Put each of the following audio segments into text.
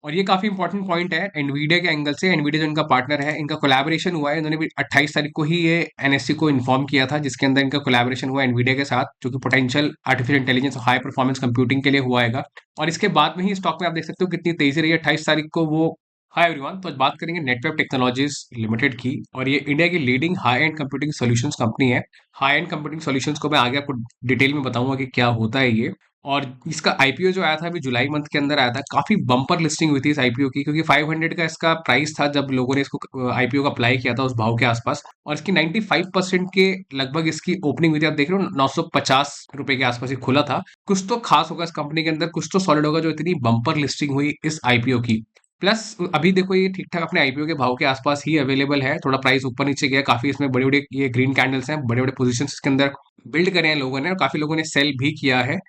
और ये काफी इंपॉर्टेंट पॉइंट है एनवीडिया के एंगल से। एनवीडिया जो इनका पार्टनर है, इनका कोलैबोरेशन हुआ है, इन्होंने भी 28 तारीख को ही ये एनएससी को इन्फॉर्म किया था, जिसके अंदर इनका कोलैबोरेशन हुआ एनवीडिया के साथ, जो कि पोटेंशियल आर्टिफिशियल इंटेलिजेंस और हाई परफॉर्मेंस कंप्यूटिंग के लिए हुआ है। और इसके बाद में ही स्टॉक में आप देख सकते हो कितनी तेजी रही है 28 तारीख को वो। हाय एवरीवन, तो आज बात करेंगे नेटवेब टेक्नोलॉजीज लिमिटेड की, और ये इंडिया की leading high and computing solutions company है। हाई एंड कंप्यूटिंग सॉल्यूशंस को मैं आगे आपको डिटेल में बताऊंगा कि क्या होता है ये। और इसका आईपीओ जो आया था अभी जुलाई मंथ के अंदर आया था, काफी बम्पर लिस्टिंग हुई थी इस आईपीओ की, क्योंकि 500 का इसका प्राइस था जब लोगों ने इसको आईपीओ का अप्लाई किया था उस भाव के आसपास। और इसकी 95% के लगभग इसकी ओपनिंग हुई थी। आप देख रहे हो 950 रुपए के आसपास ही खुला था। कुछ तो खास होगा इस कंपनी के अंदर, कुछ तो सॉलिड होगा जो इतनी बम्पर लिस्टिंग हुई इस आईपीओ की। प्लस अभी देखो ये ठीक ठाक अपने आईपीओ के भाव के आसपास ही अवेलेबल है, थोड़ा प्राइस ऊपर नीचे गया काफी। इसमें बड़े बड़े ये ग्रीन कैंडल्स हैं, बड़े बड़े पोजीशन इसके अंदर बिल्ड करे हैं लोगों ने, और काफी लोगों ने सेल भी किया है।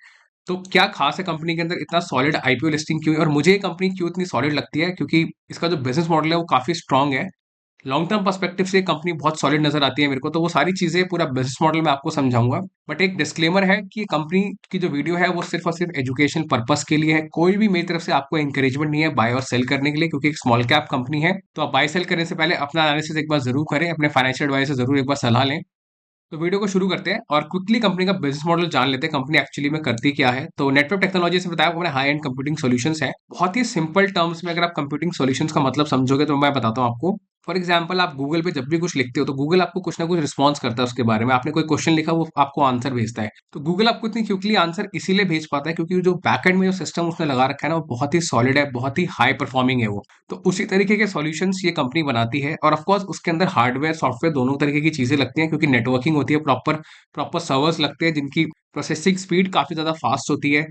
तो क्या खास है कंपनी के अंदर, इतना सॉलिड आईपीओ लिस्टिंग क्यों है, और मुझे ये कंपनी क्यों इतनी सॉलिड लगती है, क्योंकि इसका जो बिजनेस मॉडल है वो काफी स्ट्रांग है। लॉन्ग टर्म पर्सपेक्टिव से कंपनी बहुत सॉलिड नजर आती है मेरे को। तो वो सारी चीजें, पूरा बिजनेस मॉडल मैं आपको समझाऊंगा। बट एक डिस्क्लेमर है कि कंपनी की जो वीडियो है वो सिर्फ और सिर्फ एजुकेशन पर्पस के लिए है। कोई भी मेरी तरफ से आपको इंकरेजमेंट नहीं है बाय और सेल करने के लिए, क्योंकि एक स्मॉल कैप कंपनी है। तो आप बाय सेल करने से पहले अपना एनालिसिस एक बार जरूर करें, अपने फाइनेंशियल एडवाइस से जरूर एक बार सलाह लें। तो वीडियो को शुरू करते हैं और क्विकली कंपनी का बिजनेस मॉडल जान लेते हैं, कंपनी एक्चुअली में करती क्या है। तो नेटवर्क टेक्नोलॉजी से बताया आपको, हाई एंड कंप्यूटिंग सॉल्यूशंस है। बहुत ही सिंपल टर्म्स में अगर आप कंप्यूटिंग सॉल्यूशंस का मतलब समझोगे तो मैं बताता हूँ आपको। फॉर एग्जाम्पल, आप गूगल पे जब भी कुछ लिखते हो तो गूगल आपको कुछ ना कुछ रिस्पॉन्स करता है उसके बारे में। आपने कोई क्वेश्चन लिखा, वो आपको आंसर भेजता है। तो गूगल आपको इतनी क्विकली आंसर इसीलिए भेज पाता है क्योंकि जो बैकएंड में जो सिस्टम उसने लगा रखा है ना, वो बहुत ही सॉलिड है, बहुत ही हाई परफॉर्मिंग है वो। तो उसी तरीके के सॉल्यूशंस ये कंपनी बनाती है। और ऑफकोर्स उसके अंदर हार्डवेयर सॉफ्टवेयर दोनों तरीके की चीजें लगती हैं, क्योंकि नेटवर्किंग होती है, प्रॉपर प्रॉपर सर्वर्स लगते हैं जिनकी प्रोसेसिंग स्पीड काफी ज्यादा फास्ट होती है।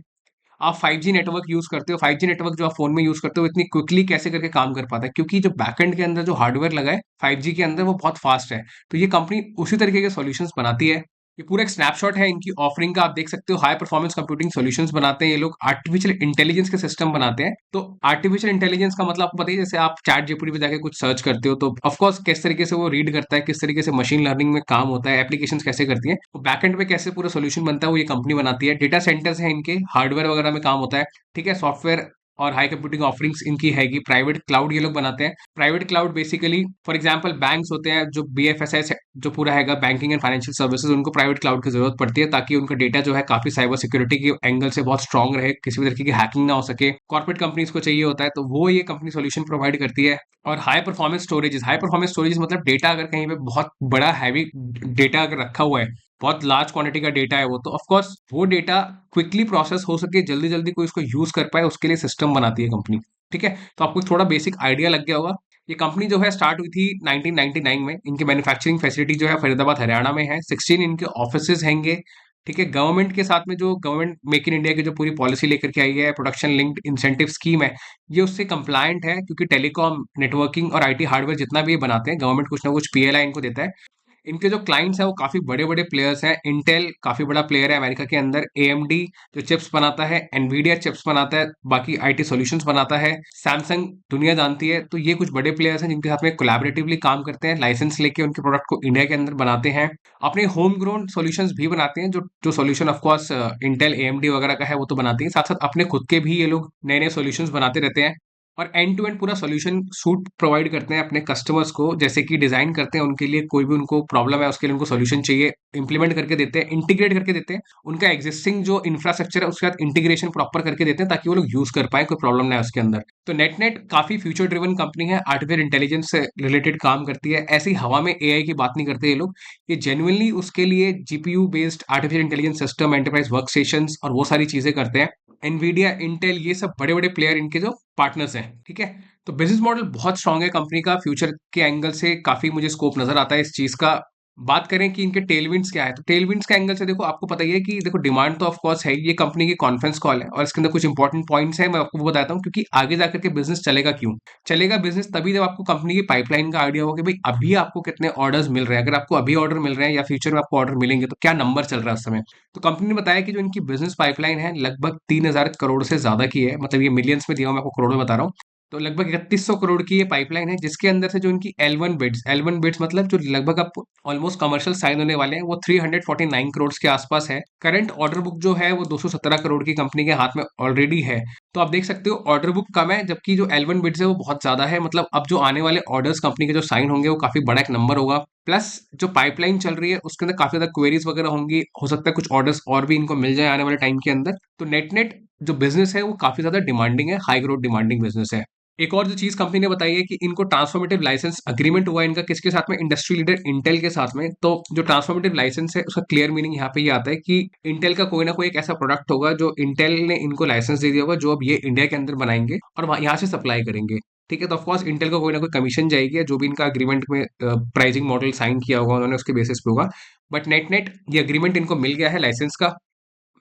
आप 5G नेटवर्क यूज करते हो, 5G नेटवर्क जो आप फोन में यूज करते हो इतनी क्विकली कैसे करके काम कर पाता है, क्योंकि जो बैकएंड के अंदर जो हार्डवेयर लगा है 5G के अंदर वो बहुत फास्ट है। तो ये कंपनी उसी तरीके के सॉल्यूशंस बनाती है। ये पूरा एक स्नैपशॉट है इनकी ऑफरिंग का, आप देख सकते हो। हाई परफॉर्मेंस कंप्यूटिंग सॉल्यूशंस बनाते हैं ये लोग, आर्टिफिशियल इंटेलिजेंस के सिस्टम बनाते हैं। तो आर्टिफिशियल इंटेलिजेंस का मतलब आपको पता ही है, जैसे आप चैट जीपीटी पे जाके कुछ सर्च करते हो तो ऑफकोर्स किस तरीके से वो रीड करता है, किस तरीके से मशीन लर्निंग में काम होता है, एप्लीकेशंस कैसे करती है, तो बैकएंड पे कैसे पूरा सोल्यूशन बनता है वो ये कंपनी बनाती है। डेटा सेंटर्स है इनके, हार्डवेयर वगैरह में काम होता है। ठीक है, सॉफ्टवेयर और हाई कंप्यूटिंग ऑफरिंग्स इनकी हैगी। प्राइवेट क्लाउड ये लोग बनाते हैं। Private cloud basically for example banks होते हैं, जो बीएफएसएस जो पूरा हैगा, बैंकिंग एंड फाइनेंशियल सर्विसेज, उनको प्राइवेट क्लाउड की जरूरत पड़ती है ताकि उनका डेटा जो है काफी साइबर सिक्योरिटी के एंगल से बहुत स्ट्रांग रहे, किसी भी तरीके की हैकिंग ना हो सके। कॉर्पोरेट कंपनीज को चाहिए होता है, तो वो ये कंपनी सोल्यूशन प्रोवाइड करती है। और high performance storages, high performance storages मतलब डेटा अगर कहीं पे बहुत बड़ा हैवी डेटा अगर रखा हुआ है, बहुत लार्ज क्वांटिटी का डेटा है वो, तो ऑफ कोर्स वो डेटा क्विकली प्रोसेस हो सके, जल्दी जल्दी कोई इसको यूज कर पाए, उसके लिए सिस्टम बनाती है कंपनी। ठीक है, तो आपको थोड़ा बेसिक आइडिया लग गया होगा। ये कंपनी जो है स्टार्ट हुई थी 1999 में। इनकी मैन्युफैक्चरिंग फैसिलिटी जो है फरीदाबाद हरियाणा में है। 16 इनके ऑफिसेज हैंगे। ठीक है, गवर्नमेंट के साथ में जो गवर्नमेंट मेक इन इंडिया की जो पूरी पॉलिसी लेकर के आई है, प्रोडक्शन लिंक्ड इंसेंटिव स्कीम है, ये उससे कंप्लायंट है, क्योंकि टेलीकॉम नेटवर्किंग और आईटी हार्डवेयर जितना भी ये बनाते हैं, गवर्नमेंट कुछ ना कुछ पीएलआई इनको देता है। इनके जो क्लाइंट्स हैं वो काफी बड़े बड़े प्लेयर्स हैं। इंटेल काफी बड़ा प्लेयर है अमेरिका के अंदर। एएमडी जो चिप्स बनाता है, एनवीडिया चिप्स बनाता है, बाकी आईटी सॉल्यूशंस बनाता है। सैमसंग दुनिया जानती है। तो ये कुछ बड़े प्लेयर्स हैं जिनके साथ में कोलैबोरेटिवली काम करते हैं, लाइसेंस लेके उनके प्रोडक्ट को इंडिया के अंदर बनाते हैं। अपने होम ग्रोन सॉल्यूशंस भी बनाते हैं, जो जो सॉल्यूशन ऑफकोर्स इंटेल एएमडी वगैरह का है वो तो बनाती है, साथ साथ अपने खुद के भी ये लोग नए नए सॉल्यूशंस बनाते रहते हैं। और एंड टू एंड पूरा सॉल्यूशन सूट प्रोवाइड करते हैं अपने कस्टमर्स को, जैसे कि डिजाइन करते हैं उनके लिए, कोई भी उनको प्रॉब्लम है उसके लिए उनको सॉल्यूशन चाहिए, इंप्लीमेंट करके देते हैं, इंटीग्रेट करके देते हैं। उनका एग्जिस्टिंग जो इंफ्रास्ट्रक्चर है उसके साथ इंटीग्रेशन प्रॉपर करके देते हैं ताकि वो लोग यूज कर पाए, कोई प्रॉब्लम ना है उसके अंदर। तो नेट नेट काफी फ्यूचर ड्रिवन कंपनी है, आर्टिफिशियल इंटेलिजेंस से रिलेटेड काम करती है। ऐसी हवा में एआई की बात नहीं करते ये लोग। ये जेन्युइनली उसके लिए GPU based artificial intelligence system, enterprise work station और वो सारी चीजें करते हैं। एनवीडिया, इंटेल, ये सब बड़े बड़े प्लेयर इनके जो पार्टनर्स हैं। ठीक है, तो बिजनेस मॉडल बहुत स्ट्रांग है कंपनी का। फ्यूचर के एंगल से काफी मुझे स्कोप नजर आता है इस चीज का। बात करें कि इनके टेलविंड्स क्या है, तो टेलविंड्स के एंगल से देखो, आपको पता ही है कि देखो डिमांड तो ऑफ कोर्स है। ये कंपनी की कॉन्फ्रेंस कॉल है और इसके अंदर कुछ इंपॉर्टेंट पॉइंट्स हैं, मैं आपको वो बताता हूँ, क्योंकि आगे जाकर के बिजनेस चलेगा क्यों। चलेगा बिजनेस तभी जब आपको कंपनी की पाइपलाइन का आइडिया होगा कि भाई अभी आपको कितने ऑर्डर्स मिल रहे हैं। अगर आपको अभी ऑर्डर मिल रहे हैं या फ्यूचर में आपको ऑर्डर मिलेंगे तो क्या नंबर चल रहा है उस समय। तो कंपनी ने बताया कि जो इनकी बिजनेस पाइपलाइन है लगभग 3,000 करोड़ से ज्यादा की है। मतलब ये मिलियंस में दिया हूं, मैं आपको करोड़ में बता रहा हूँ। तो लगभग 3100 करोड़ की ये पाइपलाइन है, जिसके अंदर से जो इनकी L1 बिड्स मतलब जो लगभग अब ऑलमोस्ट कमर्शियल साइन होने वाले हैं, वो 349 करोड़ के आसपास है। करंट ऑर्डर बुक जो है वो 217 करोड़ की कंपनी के हाथ में ऑलरेडी है। तो आप देख सकते हो ऑर्डर बुक कम है, जबकि जो L1 बिड्स है वो बहुत ज्यादा है। मतलब अब जो आने वाले ऑर्डर्स कंपनी के जो साइन होंगे वो काफी बड़ा एक नंबर होगा। प्लस जो पाइपलाइन चल रही है उसके अंदर काफी ज्यादा क्वेरीज वगैरह होंगी, हो सकता है कुछ ऑर्डर्स और भी इनको मिल जाए आने वाले टाइम के अंदर। तो नेट नेट जो बिजनेस है वो काफी ज्यादा डिमांडिंग है, हाई ग्रोथ डिमांडिंग बिजनेस है। एक और जो चीज कंपनी ने बताई है कि इनको ट्रांसफॉर्मेटिव लाइसेंस अग्रीमेंट हुआ है इनका किसके साथ में, इंडस्ट्री लीडर इंटेल के साथ में। तो जो ट्रांसफॉर्मेटिव लाइसेंस है उसका क्लियर मीनिंग यहाँ पे ये आता है कि इंटेल का कोई ना कोई एक ऐसा प्रोडक्ट होगा जो इंटेल ने इनको लाइसेंस दे दिया होगा, जो अब ये इंडिया के अंदर बनाएंगे और यहाँ से सप्लाई करेंगे। ठीक है, तो ऑफकोर्स इंटेल को कोई ना कोई कमीशन जाएगी, या जो भी इनका अग्रीमेंट में प्राइसिंग मॉडल साइन किया होगा उन्होंने उसके बेसिस पे होगा। बट नेट नेट ये अग्रीमेंट इनको मिल गया है लाइसेंस का।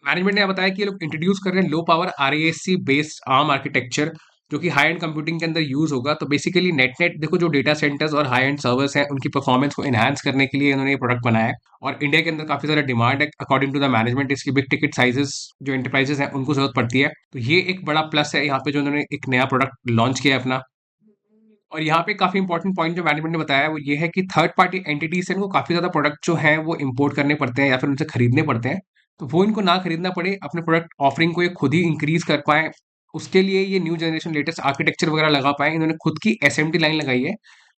मैनेजमेंट ने बताया कि ये लोग इंट्रोड्यूस कर रहे हैं low power RASC based ARM architecture, जो कि हाई एंड कंप्यूटिंग के अंदर यूज होगा। तो बेसिकली नेट नेट देखो, जो डेटा सेंटर्स और हाई एंड सर्वर्स हैं उनकी परफॉर्मेंस को एनहांस करने के लिए इन्होंने ये प्रोडक्ट बनाया है। और इंडिया के अंदर काफी ज्यादा डिमांड है अकॉर्डिंग टू द मैनेजमेंट, इसकी बिग टिकट साइजेस जो एंटरप्राइजेस हैं उनको जरूरत पड़ती है। तो ये एक बड़ा प्लस है यहाँ पे जो उन्होंने एक नया प्रोडक्ट लॉन्च किया है अपना। और यहाँ पे काफी इंपॉर्टेंट पॉइंट जो मैनेजमेंट ने बताया है वो ये है कि थर्ड पार्टी एंटिटीज से इनको काफी ज्यादा प्रोडक्ट जो है वो इंपोर्ट करने पड़ते हैं या फिर उनसे खरीदने पड़ते हैं। तो वो इनको ना खरीदना पड़े, अपने प्रोडक्ट ऑफरिंग को ये खुद ही इंक्रीज कर पाए, उसके लिए ये न्यू जनरेशन लेटेस्ट आर्किटेक्चर वगैरह लगा पाए। इन्होंने खुद की एसएमटी लाइन लगाई है,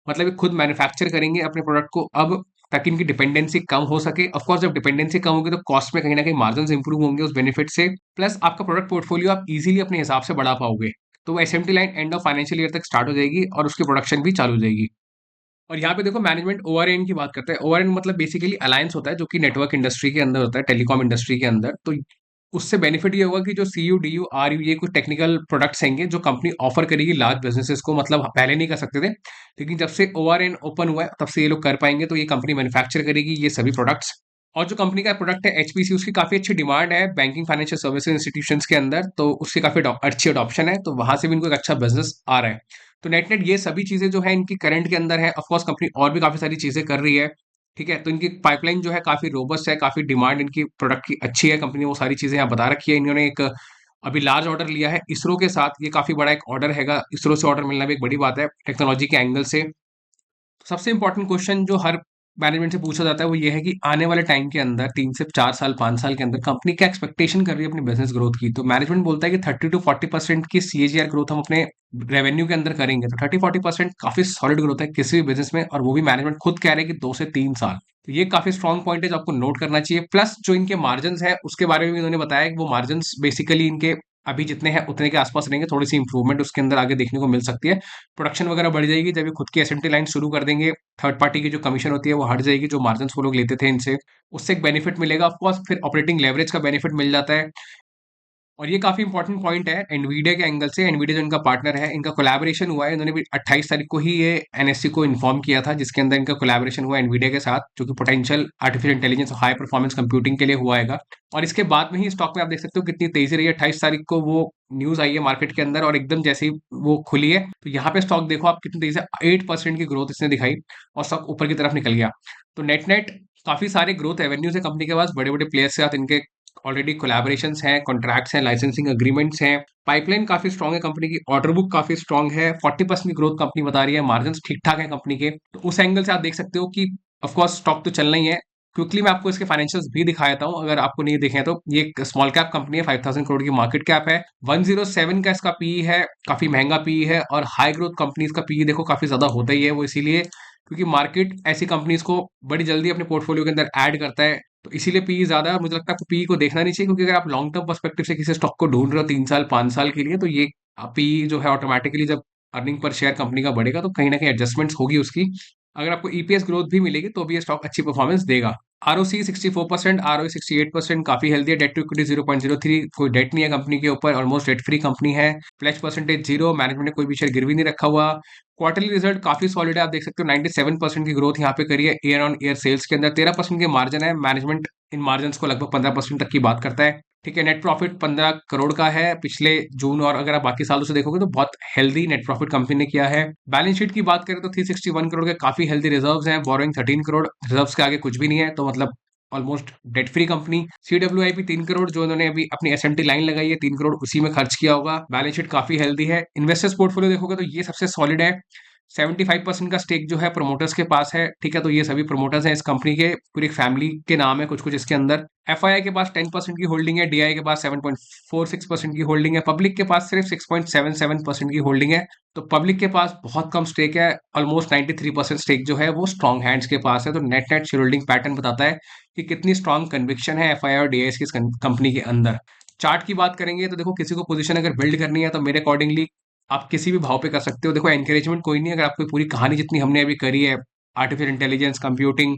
मतलब ये खुद मैन्युफैक्चर करेंगे अपने प्रोडक्ट को अब, ताकि इनकी डिपेंडेंसी कम हो सके। ऑफकोर्स जब डिपेंडेंसी कम होगी तो कॉस्ट में कहीं ना कहीं मार्जिन इंप्रूव होंगे उस बेनिफिट से। प्लस आपका प्रोडक्ट पोर्टफोलियो आप इजीली अपने हिसाब से बढ़ा पाओगे। तो वो SMT line end of financial year तक स्टार्ट हो जाएगी और उसकी प्रोडक्शन भी चालू हो जाएगी। और यहाँ पे देखो मैनेजमेंट ओआरएन की बात करता है। ओआरएन मतलब बेसिकली अलायंस होता है जो कि नेटवर्क इंडस्ट्री के अंदर होता है, टेलीकॉम इंडस्ट्री के अंदर। तो उससे बेनिफिट ये होगा कि जो सीयू डीयू आरयू ये कुछ टेक्निकल प्रोडक्ट्स हैंगे जो कंपनी ऑफर करेगी लार्ज बिजनेसेस को, मतलब पहले नहीं कर सकते थे, लेकिन जब से ओआरएन ओपन हुआ है तब से ये लोग कर पाएंगे। तो ये कंपनी मैन्युफैक्चर करेगी ये सभी प्रोडक्ट्स। और जो कंपनी का प्रोडक्ट है एचपीसी, उसकी काफी अच्छी डिमांड है बैंकिंग फाइनेंशियल सर्विसेज इंस्टीट्यूशंस के अंदर, तो उसकी काफी अच्छी अडॉप्शन है, तो वहां से भी इनको एक अच्छा बिजनेस आ रहा है। तो नेट नेट ये सभी चीजें जो है इनकी करंट के अंदर है। ऑफकोर्स कंपनी और भी काफी सारी चीजें कर रही है। ठीक है, तो इनकी पाइपलाइन जो है काफी रोबस्ट है, काफी डिमांड इनकी प्रोडक्ट की अच्छी है। कंपनी ने वो सारी चीजें यहाँ बता रखी है। इन्होंने एक अभी लार्ज ऑर्डर लिया है इसरो के साथ, ये काफी बड़ा एक ऑर्डर हैगा, इसरो से ऑर्डर मिलना भी एक बड़ी बात है टेक्नोलॉजी के एंगल से। सबसे इंपॉर्टेंट क्वेश्चन जो हर मैनेजमेंट से पूछा जाता है वो ये है कि आने वाले टाइम के अंदर 3 से 4 साल 5 साल के अंदर कंपनी क्या एक्सपेक्टेशन कर रही है अपनी बिजनेस ग्रोथ की। तो मैनेजमेंट बोलता है कि 30 to 40% की सीएजीआर ग्रोथ हम अपने रेवेन्यू के अंदर करेंगे। तो 30-40% काफी सॉलिड ग्रोथ है किसी भी बिजनेस में, और वो भी मैनेजमेंट खुद कह रहे हैं कि 2 से 3 साल। तो ये काफी स्ट्रॉन्ग पॉइंट है जो आपको नोट करना चाहिए। प्लस जो इनके मार्जिन है उसके बारे में भी उन्होंने बताया कि वो मार्जिन बेसिकली इनके अभी जितने हैं उतने के आसपास रहेंगे, थोड़ी सी इंप्रूवमेंट उसके अंदर आगे देखने को मिल सकती है। प्रोडक्शन वगैरह बढ़ जाएगी जब ये खुद की एसएमटी लाइन शुरू कर देंगे, थर्ड पार्टी की जो कमीशन होती है वो हट जाएगी, जो मार्जिन वो लोग लेते थे इनसे, उससे एक बेनिफिट मिलेगा। ऑफकोर्स फिर ऑपरेटिंग लेवरेज का बेनिफिट मिल जाता है। और ये काफी इंपॉर्टेंट पॉइंट है एनवीडिया के एंगल से। एनवीडिया जो इनका पार्टनर है, इनका कोलैबोरेशन हुआ है, इन्होंने भी 28 तारीख को ही ये एनएससी को इन्फॉर्म किया था, जिसके अंदर इनका कोलैबोरेशन हुआ एनवीडिया के साथ, जो कि पोटेंशियल आर्टिफिशियल इंटेलिजेंस और हाई परफॉर्मेंस कंप्यूटिंग के लिए हुआ है। और इसके बाद में ही स्टॉक में आप देख सकते हो कितनी तेजी रही है। 28 तारीख को वो न्यूज आई है मार्केट के अंदर, और एकदम जैसे ही वो खुली है तो यहाँ पे स्टॉक देखो आप कितनी तेजी से 8% की ग्रोथ इसने दिखाई, और स्टॉक ऊपर की तरफ निकल गया। तो नेट नेट काफी सारे ग्रोथ एवेन्यूज है कंपनी के पास, बड़े बड़े प्लेयर्स के साथ इनके ऑलरेडी कोलैबोरेशंस हैं, कॉन्ट्रैक्ट्स हैं, लाइसेंसिंग अग्रीमेंट्स हैं, पाइपलाइन काफी स्ट्रांग है कंपनी की, ऑर्डर बुक काफी स्ट्रांग है, 40% की ग्रोथ कंपनी बता रही है, मार्जिन ठीक ठाक है कंपनी के। तो उस एंगल से आप देख सकते हो कि ऑफकोर्स स्टॉक तो चलना ही है। क्विकली मैं आपको इसके फाइनेंशियल्स भी दिखा देता हूँ अगर आपको नहीं दिखे तो। ये एक स्मॉल कैप कंपनी है, 5000 करोड़ की मार्केट कैप है, 107 का इसका पीई है, काफी महंगा पीई है। और हाई ग्रोथ कंपनीज का पीई देखो काफी ज्यादा होता ही है, वो इसीलिए क्योंकि मार्केट ऐसी कंपनीज को बड़ी जल्दी अपने पोर्टफोलियो के अंदर ऐड करता है, तो इसीलिए पीई ज्यादा है। मुझे लगता है आपको पीई को देखना नहीं चाहिए, क्योंकि अगर आप लॉन्ग टर्म पर्सपेक्टिव से किसी स्टॉक को ढूंढ रहे हो 3 साल 5 साल के लिए, तो ये पीई जो है ऑटोमेटिकली जब अर्निंग पर शेयर कंपनी का बढ़ेगा तो कहीं ना कहीं एडजस्टमेंट्स होगी उसकी। अगर आपको ईपीएस ग्रोथ भी मिलेगी तो भी ये स्टॉक अच्छी परफॉर्मेंस देगा। आरओसी 64%, आरओई 68%, काफी हेल्दी है। डेट टू इक्विटी 0.03, कोई डेट नहीं है कंपनी के ऊपर, ऑलमोस्ट डेट फ्री कंपनी है। प्लेज परसेंटेज 0, मैनेजमेंट ने कोई भी शेयर गिरवी नहीं रखा हुआ। क्वार्टरली रिजल्ट काफी सॉलिड है, आप देख सकते हो 97% की ग्रोथ यहाँ पे करी है ईयर ऑन ईयर सेल्स के अंदर, 13% के मार्जिन है। मैनेजमेंट इन मार्जिन को लगभग 15% तक की बात करता है। ठीक है, नेट प्रॉफिट 15 करोड़ का है पिछले जून, और अगर आप बाकी सालों से देखोगे तो बहुत हेल्दी नेट प्रॉफिट कंपनी ने किया है। बैलेंस शीट की बात करें तो 361 करोड़ के काफी हेल्दी रिजर्व्स हैं, बोरोइंग 13 करोड़, रिजर्व्स के आगे कुछ भी नहीं है, तो मतलब almost debt free company. CWIP 3 crore जो इन्होंने अभी अपनी SMT लाइन लगाई है, 3 करोड़ उसी में खर्च किया होगा। बैलेंस शीट काफी हेल्दी है। इन्वेस्टर्स पोर्टफोलियो देखोगे तो ये सबसे सॉलिड है। 75% का स्टेक जो है प्रोमोटर्स के पास है, ठीक है। तो ये सभी प्रोमोटर्स हैं इस कंपनी के, पूरी फैमिली के नाम है कुछ कुछ इसके अंदर। FII के पास 10% की होल्डिंग है, DI के पास 7.46% की होल्डिंग है, पब्लिक के पास सिर्फ 6.77% की होल्डिंग है। तो पब्लिक के पास बहुत कम स्टेक है, ऑलमोस्ट 93% स्टेक जो है वो स्ट्रॉन्ग हैंड्स के पास है। तो net net share holding pattern बताता है कि कितनी स्ट्रॉन्ग कन्विक्शन है FII और DIs की इस कंपनी के अंदर। चार्ट की बात करेंगे तो देखो, किसी को पोजीशन अगर बिल्ड करनी है तो मेरे अकॉर्डिंगली आप किसी भी भाव पे कर सकते हो। देखो एनकरेजमेंट कोई नहीं है, अगर आपको पूरी कहानी जितनी हमने अभी करी है, artificial intelligence, computing,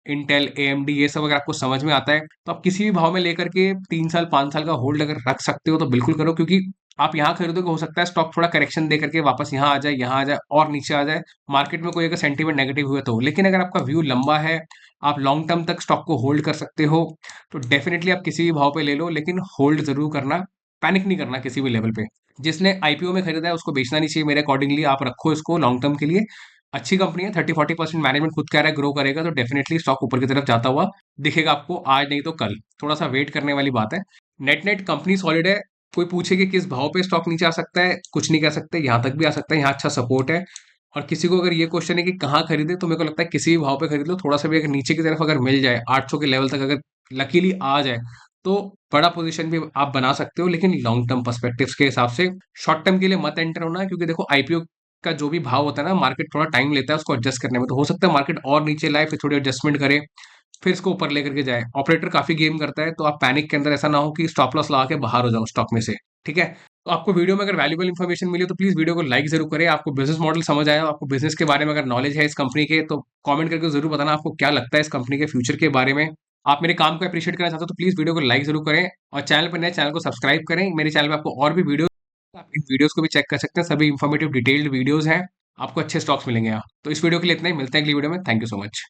Intel, AMD, ये सब अगर आपको समझ में आता है तो आप किसी भी भाव में लेकर के 3 साल 5 साल का होल्ड अगर रख सकते हो तो बिल्कुल करो। क्योंकि आप यहाँ खरीदोगे, हो सकता है स्टॉक थोड़ा करेक्शन दे करके वापस यहाँ आ जाए, यहाँ आ जाए और नीचे आ जाए, मार्केट में कोई अगर सेंटीमेंट नेगेटिव हुए तो। लेकिन अगर आपका व्यू लंबा है, आप लॉन्ग टर्म तक स्टॉक को होल्ड कर सकते हो, तो डेफिनेटली आप किसी भी भाव पे ले लो, लेकिन होल्ड जरूर करना, पैनिक नहीं करना किसी भी लेवल पे। जिसने IPO में खरीदा है उसको बेचना नहीं चाहिए मेरे अकॉर्डिंगली, आप रखो इसको लॉन्ग टर्म के लिए। अच्छी कंपनी है, 30-40% मैनेजमेंट खुद कह रहा है ग्रो करेगा, तो डेफिनेटली स्टॉक ऊपर की तरफ जाता हुआ दिखेगा आपको, आज नहीं तो कल। थोड़ा सा वेट करने वाली बात है। नेट नेट कंपनी सॉलिड है। कोई पूछे कि किस भाव पे स्टॉक नीचे आ सकता है, कुछ नहीं कह सकते, यहाँ तक भी आ सकता है, यहाँ अच्छा सपोर्ट है। और किसी को अगर ये क्वेश्चन है कि कहाँ खरीदे, तो मेरे को लगता है किसी भी भाव पे खरीद लो। थोड़ा सा भी अगर नीचे की तरफ अगर मिल जाए, 800 के लेवल तक अगर लकीली आ जाए, तो बड़ा पोजीशन भी आप बना सकते हो, लेकिन लॉन्ग टर्म पर्सपेक्टिव्स के हिसाब से। शॉर्ट टर्म के लिए मत एंटर होना, क्योंकि देखो IPO का जो भी भाव होता है ना, मार्केट थोड़ा टाइम लेता है उसको एडजस्ट करने में। तो हो सकता है मार्केट और नीचे लाए, फिर थोड़ी एडजस्टमेंट करे, फिर इसको ऊपर लेकर के जाए। ऑपरेटर काफी गेम करता है, तो आप पैनिक के अंदर ऐसा ना हो कि स्टॉप लॉस लगा के बाहर हो जाओ स्टॉक में से, ठीक है। तो आपको वीडियो में अगर वैल्यूबल इन्फॉर्मेशन मिली तो प्लीज वीडियो को लाइक जरूर करें। आपको बिजनेस मॉडल समझ आया, आपको बिजनेस के बारे में अगर नॉलेज है इस कंपनी के, तो कमेंट करके जरूर बताना आपको क्या लगता है इस कंपनी के फ्यूचर के बारे में। आप मेरे काम को अप्रिशिएट करना चाहते हो तो प्लीज वीडियो को लाइक जरूर करें, और चैनल पर नए चैनल को सब्सक्राइब करें। मेरे चैनल पर आपको और भी वीडियो, आप इन वीडियोस को भी चेक कर सकते हैं, सभी इंफॉर्मेटिव डिटेल्ड वीडियोस हैं, आपको अच्छे स्टॉक्स मिलेंगे यहाँ। तो इस वीडियो के लिए इतना ही, मिलते हैं अगली वीडियो में। Thank you so much.